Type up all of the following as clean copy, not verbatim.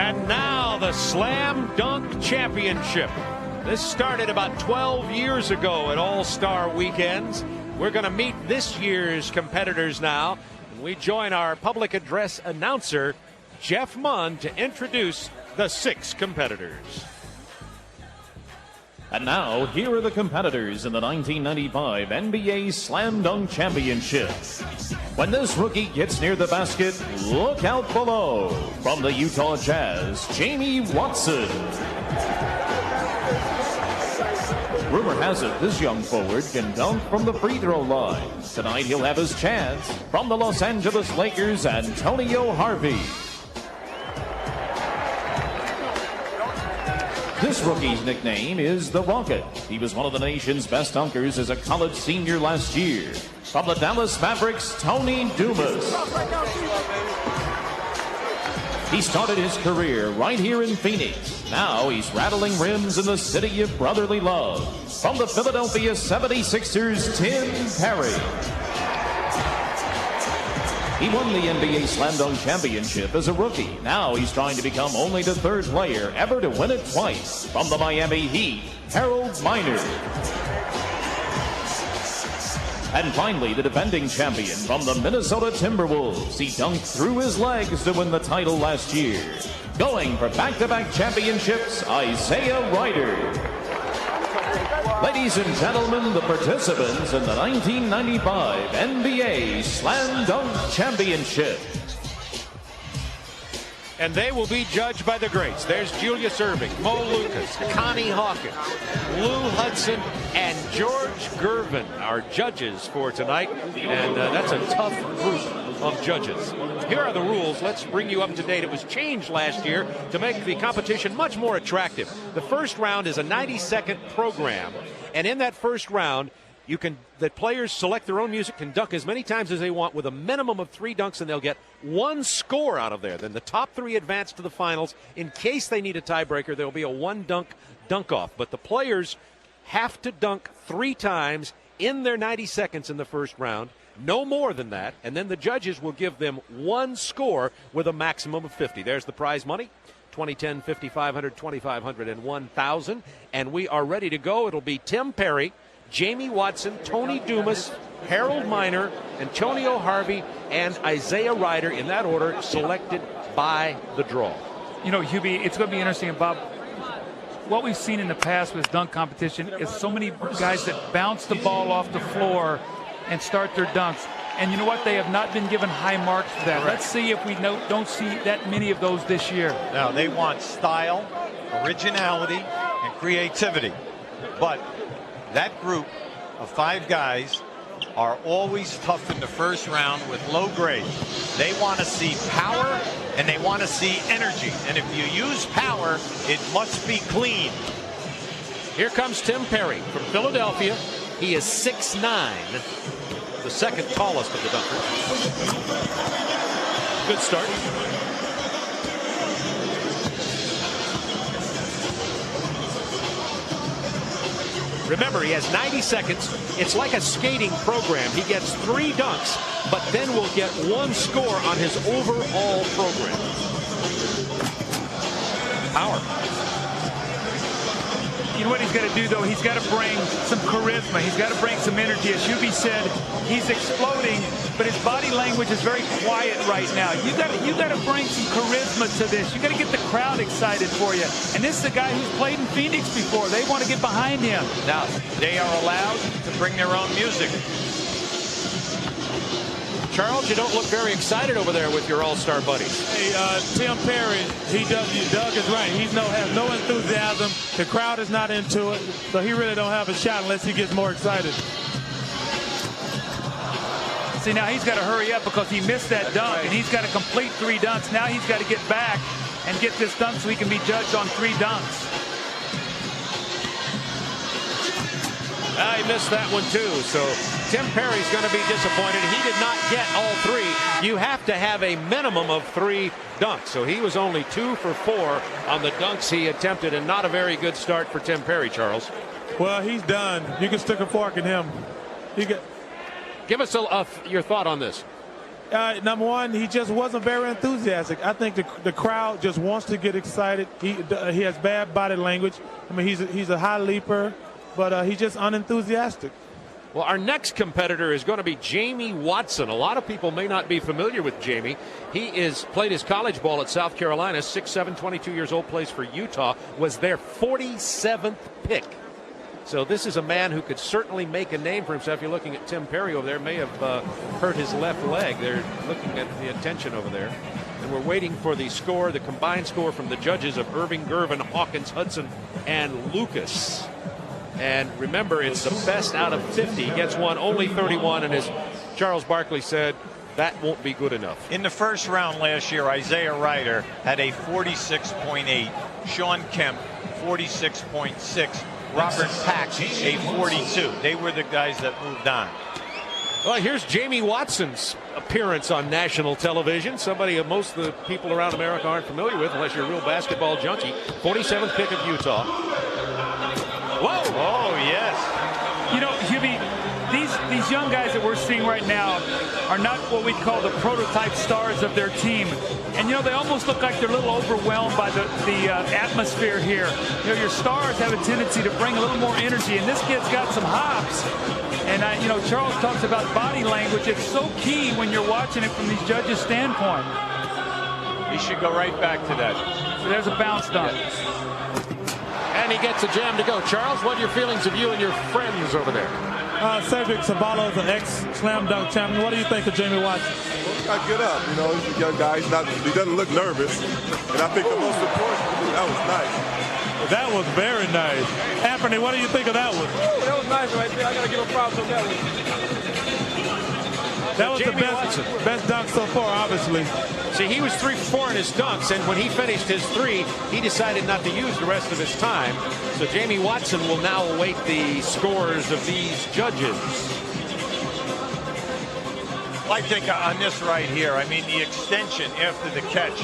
And now the Slam Dunk Championship. This started about 12 years ago at All-Star Weekends. We're going to meet this year's competitors now. And we join our public address announcer, Jeff Munn, to introduce the 6 competitors. And now, here are the competitors in the 1995 NBA Slam Dunk Championship. When this rookie gets near the basket, look out below. From the Utah Jazz, Jamie Watson. Rumor has it this young forward can dunk from the free throw line. Tonight he'll have his chance. From the Los Angeles Lakers, Antonio Harvey. This rookie's nickname is the Rocket. He was one of the nation's best dunkers as a college senior last year. From the Dallas Mavericks, Tony Dumas. He started his career right here in Phoenix. Now he's rattling rims in the city of brotherly love. From the Philadelphia 76ers, Tim Perry. He won the NBA Slam Dunk Championship as a rookie. Now he's trying to become only the 3rd player ever to win it twice. From the Miami Heat, Harold Miner. And finally, the defending champion from the Minnesota Timberwolves. He dunked through his legs to win the title last year. Going for back-to-back championships, Isaiah Ryder. Ladies and gentlemen, the participants in the 1995 NBA Slam Dunk Championship. And they will be judged by the greats. There's Julius Erving, Mo Lucas, Connie Hawkins, Lou Hudson, and George Gervin, our judges for tonight. And that's a tough group of judges. Here are the rules. Let's bring you up to date. It was changed last year to make the competition much more attractive. The first round is a 90-second program. And in that first round, the players select their own music, can dunk as many times as they want with a minimum of 3 dunks, and they'll get 1 score out of there. Then the top 3 advance to the finals. In case they need a tiebreaker, there will be a 1 dunk-off. But the players have to dunk 3 times in their 90 seconds in the first round. No more than that. And then the judges will give them 1 score with a maximum of 50. There's the prize money. 2010, 5,500, 2,500, and 1,000. And we are ready to go. It'll be Tim Perry, Jamie Watson, Tony Dumas, Harold Miner, Antonio Harvey, and Isaiah Ryder, in that order, selected by the draw. You know, Hubie, it's going to be interesting, Bob. What we've seen in the past with dunk competition is so many guys that bounce the ball off the floor and start their dunks. And you know what? They have not been given high marks for that. Let's see if we don't see that many of those this year. Now, they want style, originality, and creativity. But that group of 5 guys are always tough in the first round with low grade. They want to see power and they want to see energy. And if you use power, it must be clean. Here comes Tim Perry from Philadelphia. He is 6'9", the second tallest of the dunkers. Good start. Remember, he has 90 seconds. It's like a skating program. He gets 3 dunks, but then will get 1 score on his overall program. Power. You know what he's got to do, though? He's got to bring some charisma. He's got to bring some energy. As Hubie said, he's exploding, but his body language is very quiet right now. You got to bring some charisma to this. You got to get the crowd excited for you. And this is a guy who's played in Phoenix before. They want to get behind him. Now, they are allowed to bring their own music. Charles, you don't look very excited over there with your all-star buddies. Hey, Tim Perry, Doug is right. He has no enthusiasm. The crowd is not into it, so he really don't have a shot unless he gets more excited. See, now he's got to hurry up because he missed that dunk, and he's got to complete 3 dunks. Now he's got to get back and get this dunk so he can be judged on 3 dunks. He missed that one, too, so Tim Perry's going to be disappointed. He did not get all 3. You have to have a minimum of 3 dunks, so he was only 2 for 4 on the dunks he attempted, and not a very good start for Tim Perry, Charles. Well, he's done. You can stick a fork in him. Give us your thought on this. Number one, he just wasn't very enthusiastic. I think the crowd just wants to get excited. He has bad body language. I mean, he's a high leaper, but he's just unenthusiastic. Well, our next competitor is going to be Jamie Watson. A lot of people may not be familiar with Jamie. He played his college ball at South Carolina, 6'7", 22 years old, plays for Utah, was their 47th pick. So this is a man who could certainly make a name for himself. You're looking at Tim Perry over there, may have hurt his left leg. They're looking at the attention over there. And we're waiting for the score, the combined score from the judges of Irving, Gervin, Hawkins, Hudson, and Lucas. And remember, it's the best out of 50. He gets one, only 31, and as Charles Barkley said, that won't be good enough. In the first round last year, Isaiah Ryder had a 46.8. Sean Kemp, 46.6. Robert Pack, a 42. They were the guys that moved on. Well, here's Jamie Watson's appearance on national television. Somebody most of the people around America aren't familiar with, unless you're a real basketball junkie. 47th pick of Utah. Whoa! Oh, yes. You know, Hubie, these young guys that we're seeing right now are not what we'd call the prototype stars of their team. And, you know, they almost look like they're a little overwhelmed by the atmosphere here. You know, your stars have a tendency to bring a little more energy, and this kid's got some hops. And, you know, Charles talks about body language. It's so key when you're watching it from these judges' standpoint. He should go right back to that. So there's a bounce dunk. And he gets a jam to go. Charles, what are your feelings of you and your friends over there? Cedric Ceballos, an ex-slam dunk champion. What do you think of Jamie Watson? Well, got to get up. You know, he's a young guy. He doesn't look nervous. And I think the most important, that was nice. That was very nice. Anthony, what do you think of that one? Ooh, that was nice right there. I got to give him props on that one. That was the best dunk so far, obviously. See, he was 3 for 4 in his dunks, and when he finished his 3, he decided not to use the rest of his time. So Jamie Watson will now await the scores of these judges. I think on this right here, I mean, the extension after the catch,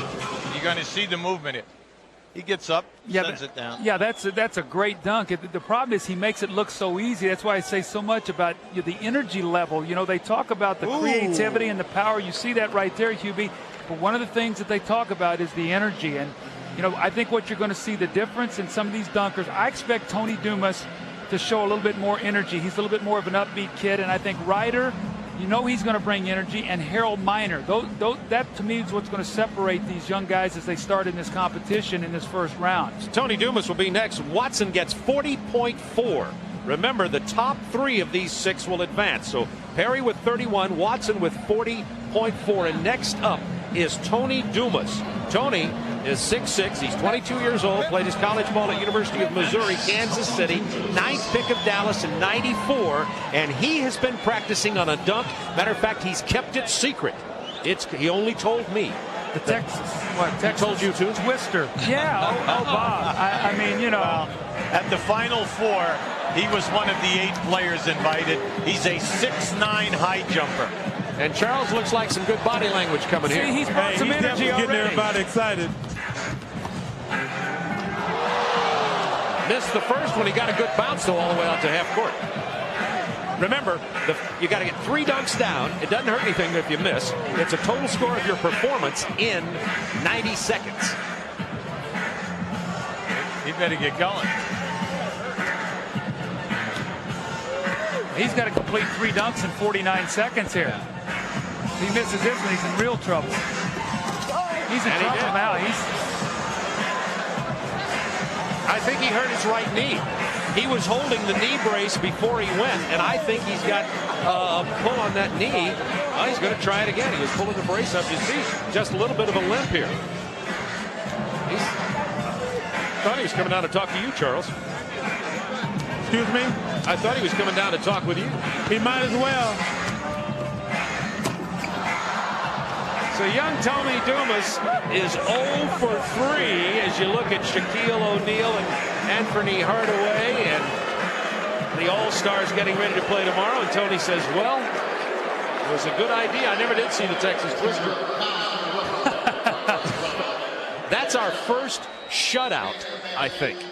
you're going to see the movement. He gets up, sends it down. Yeah, that's a great dunk. The problem is he makes it look so easy. That's why I say so much about the energy level. You know, they talk about the creativity and the power. You see that right there, Hubie. But one of the things that they talk about is the energy. And, you know, I think what you're going to see the difference in some of these dunkers, I expect Tony Dumas to show a little bit more energy. He's a little bit more of an upbeat kid. And I think Ryder, you know he's going to bring energy, and Harold Miner. That, to me, is what's going to separate these young guys as they start in this competition in this first round. So Tony Dumas will be next. Watson gets 40.4. Remember, the top 3 of these 6 will advance. So Perry with 31, Watson with 40.4. And next up is Tony Dumas. Tony is 6'6". He's 22 years old, played his college ball at University of Missouri, Kansas City, 9th pick of Dallas in 94, and he has been practicing on a dunk. Matter of fact, he's kept it secret. He only told me. The Texas told you too? Twister. Yeah, Bob. I mean, you know. Well, at the Final Four, he was one of the 8 players invited. He's a 6'9" high jumper. And Charles looks like some good body language coming here. He's brought some energy already. Getting everybody excited. Missed the first one. He got a good bounce, though, all the way out to half court. Remember, you got to get 3 dunks down. It doesn't hurt anything if you miss. It's a total score of your performance in 90 seconds. He better get going. He's got to complete 3 dunks in 49 seconds here. If he misses this one, he's in real trouble. He's in trouble now. I think he hurt his right knee. He was holding the knee brace before he went, and I think he's got a pull on that knee. Oh, he's going to try it again. He was pulling the brace up. You see just a little bit of a limp here. Thought he was coming down to talk to you, Charles. Excuse me? I thought he was coming down to talk with you. He might as well. So young Tony Dumas is 0 for 3 as you look at Shaquille O'Neal and Anthony Hardaway and the All-Stars getting ready to play tomorrow. And Tony says, well, it was a good idea. I never did see the Texas Twister. That's our first shutout, I think.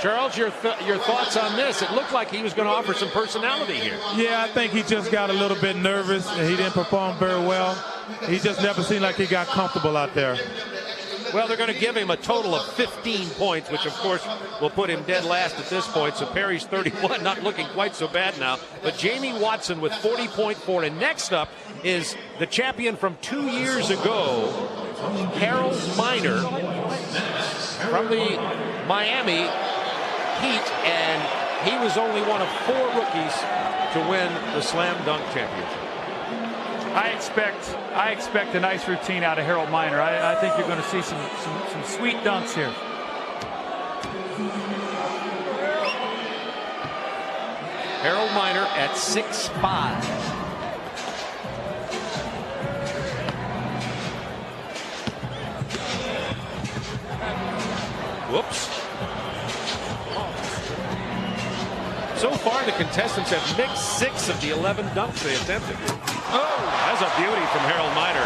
Charles, your thoughts on this? It looked like he was going to offer some personality here. Yeah, I think he just got a little bit nervous and he didn't perform very well. He just never seemed like he got comfortable out there. Well, they're going to give him a total of 15 points, which, of course, will put him dead last at this point. So Perry's 31, not looking quite so bad now. But Jamie Watson with 40.4. And next up is the champion from 2 years ago, Harold Miner from the Miami Heat. And he was only one of 4 rookies to win the Slam Dunk Championship. I expect a nice routine out of Harold Miner. I think you're going to see some sweet dunks here. Harold Miner at 6'5". Whoops. So far, the contestants have mixed 6 of the 11 dunks they attempted. Oh, that's a beauty from Harold Miner.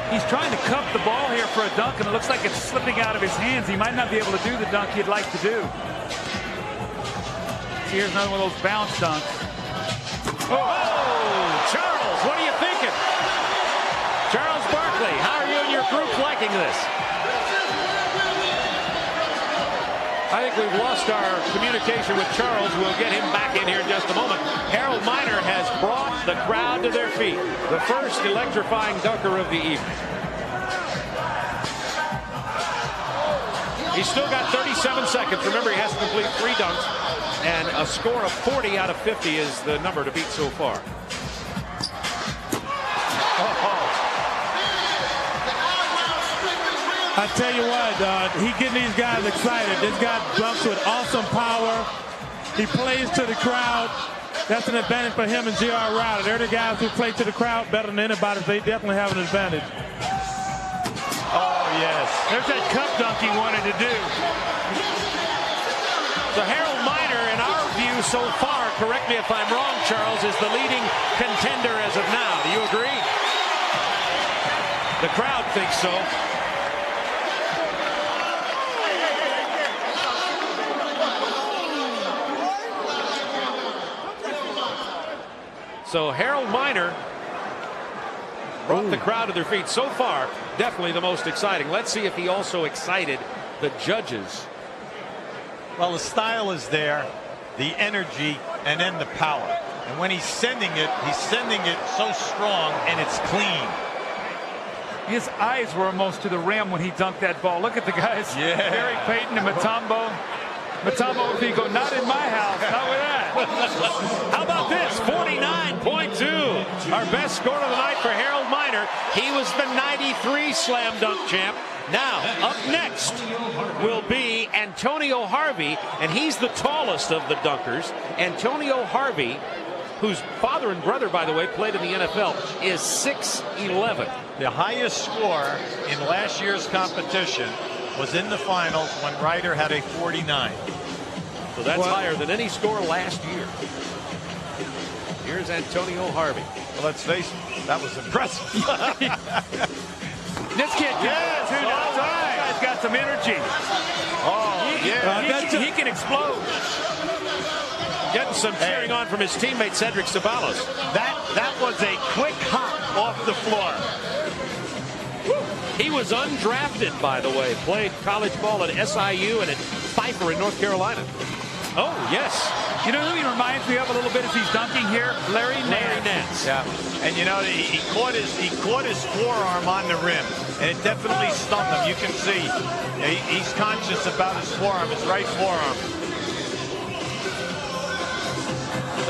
He's trying to cup the ball here for a dunk, and it looks like it's slipping out of his hands. He might not be able to do the dunk he'd like to do. See, here's another one of those bounce dunks. Oh, Charles, what are you thinking? Charles Barkley, how are you and your group liking this? I think we've lost our communication with Charles. We'll get him back in here in just a moment. Harold Miner has brought the crowd to their feet. The first electrifying dunker of the evening. He's still got 37 seconds. Remember, he has to complete 3 dunks. And a score of 40 out of 50 is the number to beat so far. I tell you what, he getting these guys excited. This guy dunks with awesome power. He plays to the crowd. That's an advantage for him and J.R. Riley. They're the guys who play to the crowd better than anybody. They definitely have an advantage. Oh, yes. There's that cup dunk he wanted to do. So Harold Miner, in our view so far, correct me if I'm wrong, Charles, is the leading contender as of now. Do you agree? The crowd thinks so. So Harold Miner brought the crowd to their feet. So far, definitely the most exciting. Let's see if he also excited the judges. Well, the style is there, the energy, and then the power. And when he's sending it so strong, and it's clean. His eyes were almost to the rim when he dunked that ball. Look at the guys. Yeah. Gary Payton and Mutombo. Mutombo would go, not in my house, not with that. How about this? 49.2. Our best score of the night for Harold Miner. He was the 93 slam dunk champ. Now, up next will be Antonio Harvey, and he's the tallest of the dunkers. Antonio Harvey, whose father and brother, by the way, played in the NFL, is 6'11". The highest score in last year's competition was in the finals when Ryder had a 49. So that's higher than any score last year. Here's Antonio Harvey. Well, let's face it, that was impressive. This kid guy's got some energy. He can explode. Getting some cheering on from his teammate Cedric Ceballos. That was a quick hop off the floor. He was undrafted, by the way. Played college ball at SIU and at Pfeiffer in North Carolina. Oh, yes. You know who he reminds me of a little bit as he's dunking here? Larry Nance. Yeah, and you know he caught his forearm on the rim, and it definitely stung him. You can see he's conscious about his forearm, his right forearm.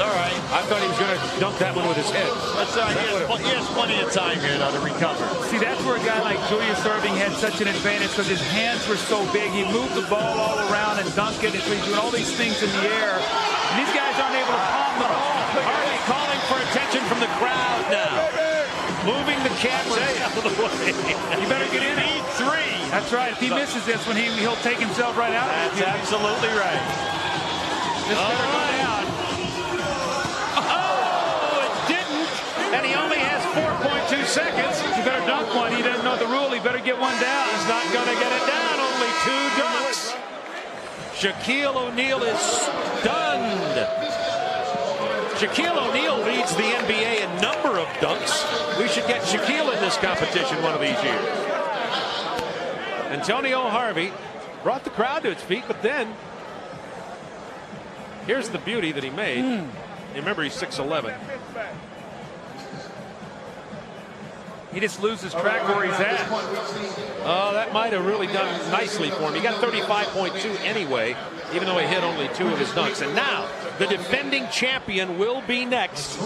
All right. I thought he was going to dunk that one with his head. That's he has plenty of time here now to recover. See, that's where a guy like Julius Erving had such an advantage because his hands were so big. He moved the ball all around and dunked it. So he's doing all these things in the air. And these guys aren't able to palm the ball. Harvey calling for attention from the crowd now. Moving the camera out of the way. You better get in. Need 3. That's right. If he misses this one, he'll take himself right out. That's absolutely right. This better go down. And he only has 4.2 22 seconds. You better dunk one. He doesn't know the rule. He better get one down. He's not going to get it down. Only 2 dunks. Shaquille O'Neal is stunned. Shaquille O'Neal leads the NBA in number of dunks. We should get Shaquille in this competition one of these years. Antonio Harvey brought the crowd to its feet, but then here's the beauty that he made. Remember, he's 6'11". He just loses track where he's at. Oh, that might have really done nicely for him. He got 35.2 anyway, even though he hit only 2 of his dunks. And now the defending champion will be next,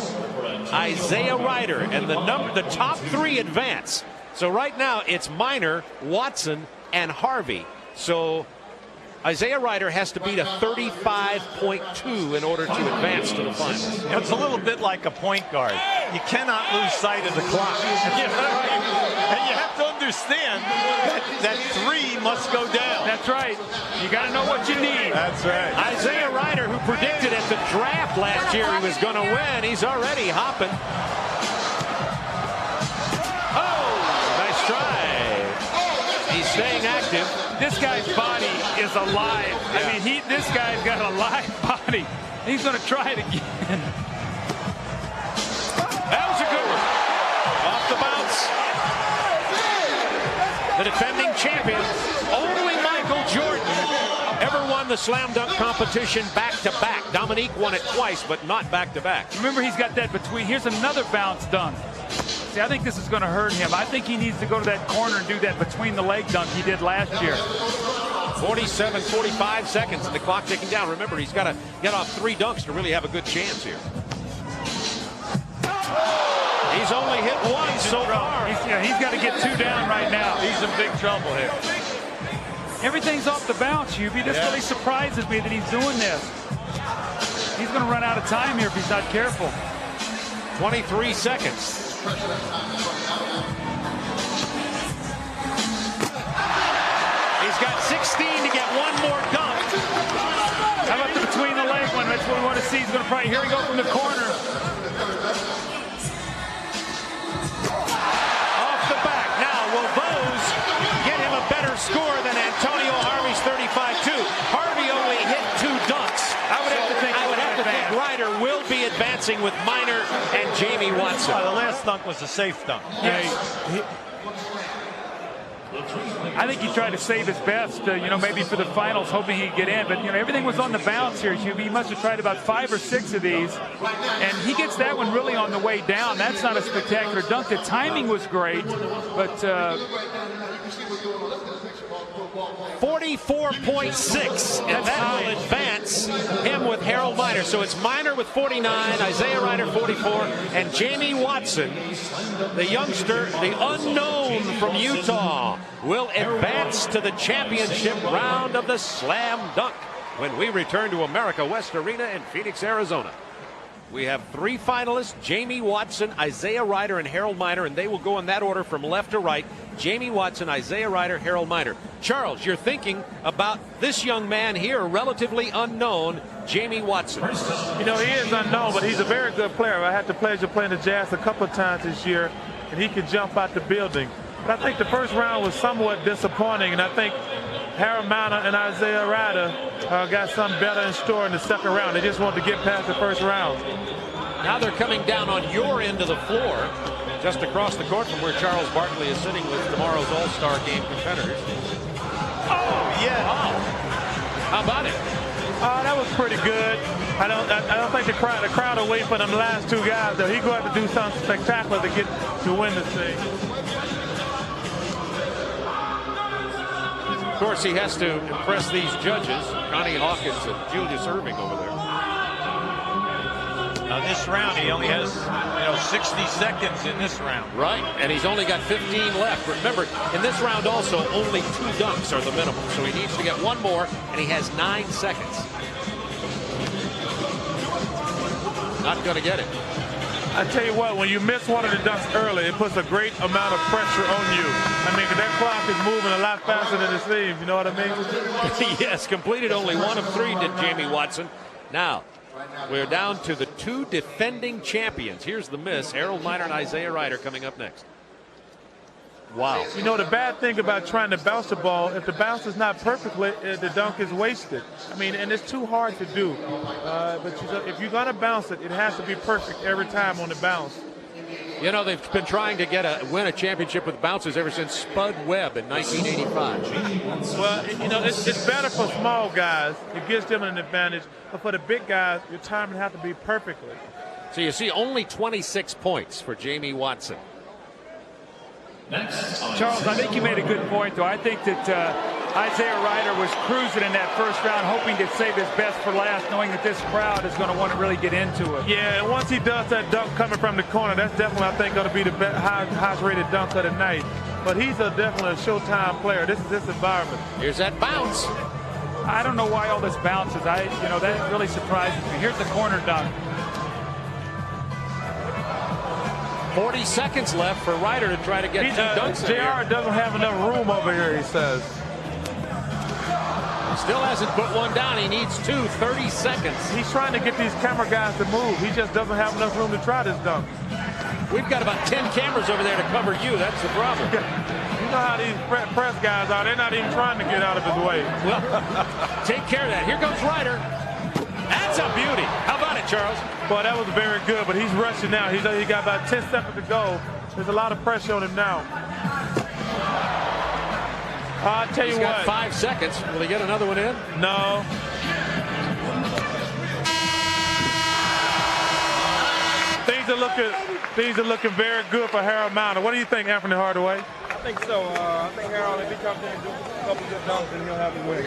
Isaiah Ryder, and the top 3 advance. So right now it's Minor, Watson, and Harvey. So Isaiah Ryder has to beat a 35.2 in order to advance to the finals. You know, it's a little bit like a point guard. You cannot lose sight of the clock. And you have to understand that 3 must go down. That's right. You got to know what you need. That's right. Isaiah Ryder, who predicted at the draft last year he was going to win, he's already hopping. Oh, nice try. He's staying active. This guy's body is alive. Yeah. I mean, this guy's got a live body. He's going to try it again. That was a good one. Off the bounce. The defending champion, only Michael Jordan ever won the slam dunk competition back-to-back. Dominique won it twice, but not back-to-back. Remember, he's got that between. Here's another bounce dunk. See, I think this is going to hurt him. I think he needs to go to that corner and do that between the leg dunk he did last year. 45 seconds, and the clock ticking down. Remember, he's got to get off 3 dunks to really have a good chance here. He's only hit 1 so far. He's got to get 2 down right now. He's in big trouble here. Everything's off the bounce, Hubie. This really surprises me that he's doing this. He's going to run out of time here if he's not careful. 23 seconds. He's got 16 to get 1 more dunk. How about the between the leg one? That's what we want to see. He's going to probably, here he go from the corner. Off the back. Now, will those get him a better score than Antonio Harvey's 35-2? Harvey only hit 2 dunks. I would have to think Ryder will be advancing with Minor and Jamie Watson. The last dunk was a safe dunk. Yes. I think he tried to save his best, maybe for the finals, hoping he'd get in. But, everything was on the bounce here, Hubie. He must have tried about 5 or 6 of these. And he gets that one really on the way down. That's not a spectacular dunk. The timing was great, but... 44.6, and that will advance him with Harold Minor. So it's Minor with 49, Isaiah Ryder 44, and Jamie Watson, the youngster, the unknown from Utah, will advance to the championship round of the slam dunk when we return to America West Arena in Phoenix, Arizona. We have 3 finalists, Jamie Watson, Isaiah Ryder, and Harold Minor, and they will go in that order from left to right. Jamie Watson, Isaiah Ryder, Harold Minor. Charles, you're thinking about this young man here, relatively unknown, Jamie Watson. He is unknown, but he's a very good player. I had the pleasure of playing the Jazz a couple of times this year, and he can jump out the building. But I think the first round was somewhat disappointing, and I think Harold Minor and Isaiah Ryder got something better in store in the second round. They just wanted to get past the first round. Now they're coming down on your end of the floor, just across the court from where Charles Barkley is sitting with tomorrow's All-Star Game competitors. Oh, yeah. Oh. How about it? That was pretty good. I don't think the crowd will wait for them last 2 guys, though. He's going to have to do something spectacular to win this thing. Of course, he has to impress these judges, Connie Hawkins and Julius Erving over there. Now this round, he only has 60 seconds in this round. Right, and he's only got 15 left. Remember, in this round also, only 2 dunks are the minimum. So he needs to get 1 more, and he has 9 seconds. Not going to get it. I tell you what, when you miss one of the dunks early, it puts a great amount of pressure on you. I mean, that clock is moving a lot faster than it seems. You know what I mean? Yes, completed only 1 of 3 did Jamie Watson. Now, We're down to the two defending champions. Here's the miss. Harold Miner and Isaiah Ryder coming up next. Wow. You know, the bad thing about trying to bounce the ball, if the bounce is not perfectly, the dunk is wasted. I mean, and it's too hard to do. But if you're going to bounce it, it has to be perfect every time on the bounce. You know, they've been trying to win a championship with bounces ever since Spud Webb in 1985. Well, you know, it's better for small guys. It gives them an advantage. But for the big guys, your timing has to be perfectly. So you see only 26 points for Jamie Watson. Charles, I think you made a good point, though. I think that Isaiah Ryder was cruising in that first round, hoping to save his best for last, knowing that this crowd is going to want to really get into it. Yeah, and once he does that dunk coming from the corner, that's definitely, I think, going to be the highest rated dunk of the night. But he's definitely a Showtime player. This is his environment. Here's that bounce. I don't know why all this bounces. That really surprises me. Here's the corner dunk. 40 seconds left for Ryder to try to get two dunks. JR doesn't have enough room over here, he says. Still hasn't put one down. He needs 30 seconds. He's trying to get these camera guys to move. He just doesn't have enough room to try this dunk. We've got about 10 cameras over there to cover you. That's the problem. You know how these press guys are. They're not even trying to get out of his way. Well, take care of that. Here goes Ryder. That's a beauty. How about it, Charles? Boy, that was very good, but he's rushing now. He got about 10 seconds to go. There's a lot of pressure on him now. I'll tell you what. He's got 5 seconds. Will he get another one in? No. Things are looking very good for Harold Miner. What do you think, Anthony Hardaway? I think so. I think Harold, if he comes in and do a couple good dunks, then he'll have him win.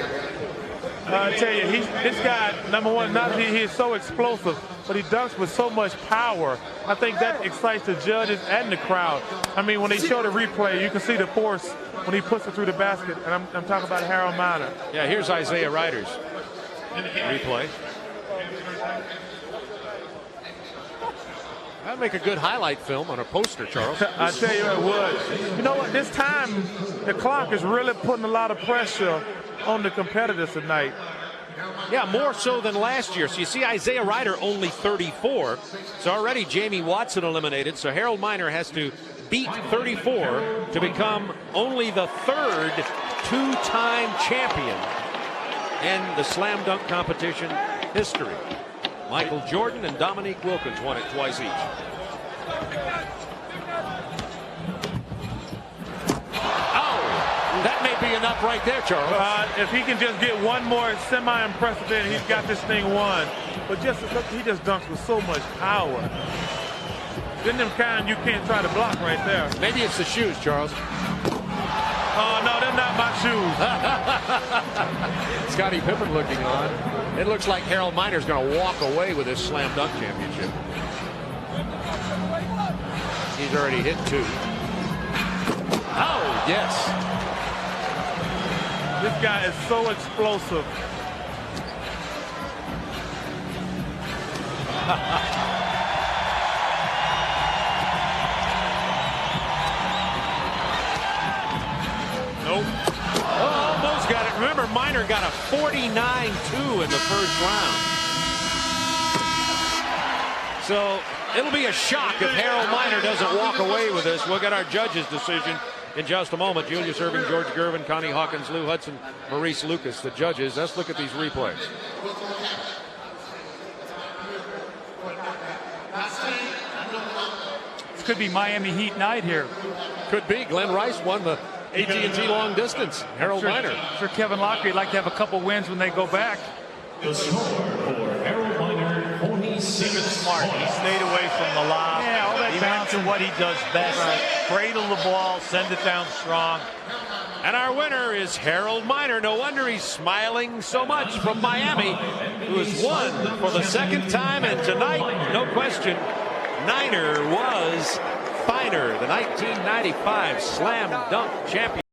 I tell you, this guy, number one, he is so explosive, but he dunks with so much power. I think that excites the judges and the crowd. I mean, when they show the replay, you can see the force when he puts it through the basket, and I'm talking about Harold Miner. Yeah, here's Isaiah Ryder's replay. That'd make a good highlight film on a poster, Charles. I tell you, it would. You know what? This time, the clock is really putting a lot of pressure on the competitors tonight. Yeah, more so than last year. So you see Isaiah Ryder only 34. So already Jamie Watson eliminated. So Harold Miner has to beat 34 to become only the third two-time champion in the slam dunk competition history. Michael Jordan and Dominique Wilkins won it twice each. That may be enough right there, Charles. If he can just get one more semi-impressive in, he's got this thing won. But he just dunks with so much power. Then them kind you can't try to block right there. Maybe it's the shoes, Charles. Oh, no, they're not my shoes. Scottie Pippen looking on. It looks like Harold Miner's going to walk away with this slam dunk championship. He's already hit 2. Oh, yes. This guy is so explosive. Nope. Oh, almost got it. Remember, Miner got a 49-2 in the first round. So it'll be a shock if Harold Miner doesn't walk away with this. We'll get our judges' decision in just a moment. Julius Erving, George Gervin, Connie Hawkins, Lou Hudson, Maurice Lucas, the judges. Let's look at these replays. This could be Miami Heat night here. Could be. Glenn Rice won the AT&T long distance. Harold Miner. For Kevin Lockyer, he'd like to have a couple wins when they go back. The score for Harold Miner, 46. He was smart. He stayed away from the lob. Yeah, all that he went to what he does best. Cradle the ball, send it down strong. And our winner is Harold Miner. No wonder he's smiling so much from Miami, who has won for the second time. And tonight, no question, Niner was finer. The 1995 Slam Dunk Champion.